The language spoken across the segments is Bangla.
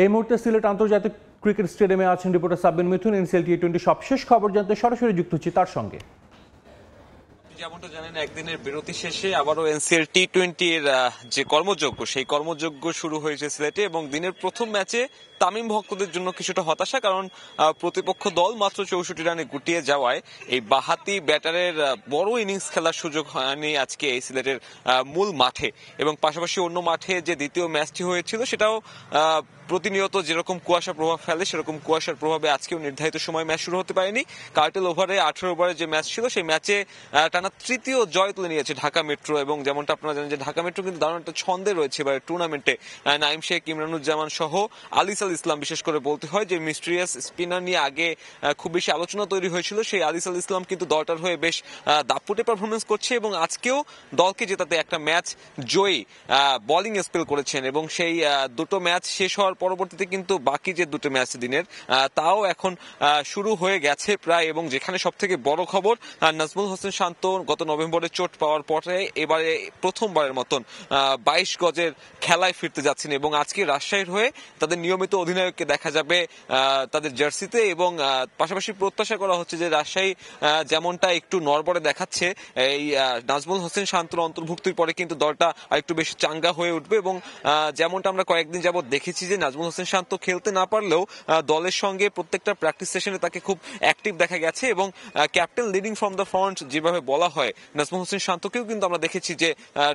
এই মুহূর্তে সিলেট আন্তর্জাতিক ক্রিকেট স্টেডিয়ামে আছেন রিপোর্টার সাব্বির মিথুন। এনসিএল টি20 সবশেষ খবর জানতে সরাসরি যুক্ত হচ্ছি তার সঙ্গে। যেমনটা জানেন, একদিনের বিরতি শেষে আবারও এনসিএল টি20 এর যে কর্মযজ্ঞ সেই কর্মযজ্ঞ শুরু হয়েছে সিলেটে, এবং দিনের প্রথম ম্যাচে তামিম ভক্তদের জন্য কিছুটা হতাশা, কারণ প্রতিপক্ষ দল মাত্র 64 রানে গুটিয়ে যাওয়ায় এই বাহাতি ব্যাটারের বড় ইনিংস খেলার সুযোগ হয়নি আজকে এই সিলেটের মূল মাঠে। এবং পাশাপাশি অন্য মাঠে যে দ্বিতীয় ম্যাচটি হয়েছিল সেটাও প্রতিনিয়ত যেরকম কুয়াশা প্রভাব ফেলে সেরকম কুয়াশার প্রভাবে আজকেও নির্ধারিত সময় ম্যাচ শুরু হতে পারেনি। কার্টেল ওভারে 18 ওভারে যে ম্যাচ ছিল সেই ম্যাচে টানা তৃতীয় জয় তুলে নিয়েছে ঢাকা মেট্রো। এবং যেমনটা আপনারা জানেন যে ঢাকা মেট্রো কিন্তু দারুণ একটা ছন্দে রয়েছে এবার টুর্নামেন্টে। নাইম শেখ, ইমরানুজ্জামান সহ আলিস আল ইসলাম, বিশেষ করে বলতে হয় যে মিস্ট্রিয়াস স্পিনার নিয়ে আগে খুব বেশি আলোচনা তৈরি হয়েছিল, সেই আলিস আল ইসলাম কিন্তু দলটার হয়ে বেশ দাপুটে পারফরমেন্স করছে এবং আজকেও দলকে জেতাতে একটা ম্যাচ জয়ী বোলিং স্পেল করেছেন। এবং সেই দুটো ম্যাচ শেষ হওয়ার পরবর্তীতে কিন্তু বাকি যে দুটো ম্যাচ দিনের তাও এখন শুরু হয়ে গেছে প্রায়। এবং যেখানে সব থেকে বড় খবর, নাজমুল হোসেন শান্ত গত নভেম্বরে চোট পাওয়ার পরে এবারে প্রথমবারের মতন 22 গজের খেলায় ফিরতে যাচ্ছেন। এবং আজকে রাজশাহীর হয়ে তাদের নিয়মিত অধিনায়ককে দেখা যাবে তাদের জার্সিতে। এবং পাশাপাশি প্রত্যাশা করা হচ্ছে যে রাজশাহী যেমনটা একটু নড়বড়ে দেখাচ্ছে, এই নাজমুল হোসেন শান্তর অন্তর্ভুক্তির পরে কিন্তু দলটা আরেকটু বেশি চাঙ্গা হয়ে উঠবে। এবং যেমনটা আমরা কয়েকদিন যাবত দেখেছি যে নাজমুল হোসেন শান্ত খেলতে না পারলেও দলের সঙ্গে প্রত্যেকটা প্র্যাকটিস সেশনে তাকে খুব অ্যাক্টিভ দেখা গেছে। এবং captain leading from the front যেভাবে বলা হয়, নাজমুল হোসেন শান্তকেও কিন্তু আমরা দেখেছি যে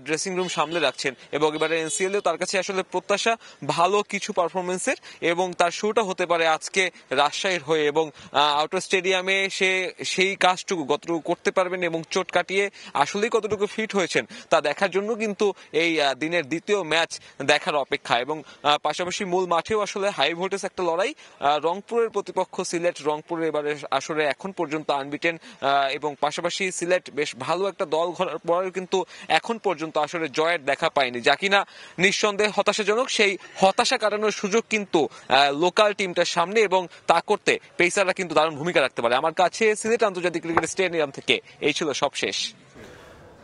ড্রেসিং রুম সামলে রাখছেন। এবং এবারে এনসিএল তার কাছে আসলে প্রত্যাশা ভালো কিছু পারফরমেন্সের, এবং তার শুরুটা হতে পারে আজকে রাজশাহীর হয়ে। এবং আউটার স্টেডিয়ামে সে সেই কাজটুকু কতটুকু করতে পারবেন এবং চোট কাটিয়ে আসলেই কতটুকু ফিট হয়েছেন তা দেখার জন্য কিন্তু এই দিনের দ্বিতীয় ম্যাচ দেখার অপেক্ষা। এবং পাশাপাশি মূল মাঠেও আসলে হাই ভোল্টেজ একটা লড়াই। রংপুরের প্রতিপক্ষ সিলেট, রংপুরের এবারে আসলে এখন পর্যন্ত আনবিটেন, এবং পাশাপাশি সিলেট বেশ ভালো একটা দল ঘরার পরেও কিন্তু এখন পর্যন্ত আসলে জয়ের দেখা পায়নি, যা কিনা নিঃসন্দেহে হতাশাজনক। সেই হতাশা কাটানোর সুযোগ কিন্তু লোকাল টিমটার সামনে, এবং তা করতে পেসাররা কিন্তু দারুণ ভূমিকা রাখতে পারে। আমার কাছে সিলেট আন্তর্জাতিক ক্রিকেট স্টেডিয়াম থেকে এই ছিল সবশেষ।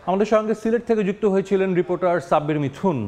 আমাদের সঙ্গে সিলেট থেকে যুক্ত হয়েছিলেন রিপোর্টার সাব্বির মিথুন।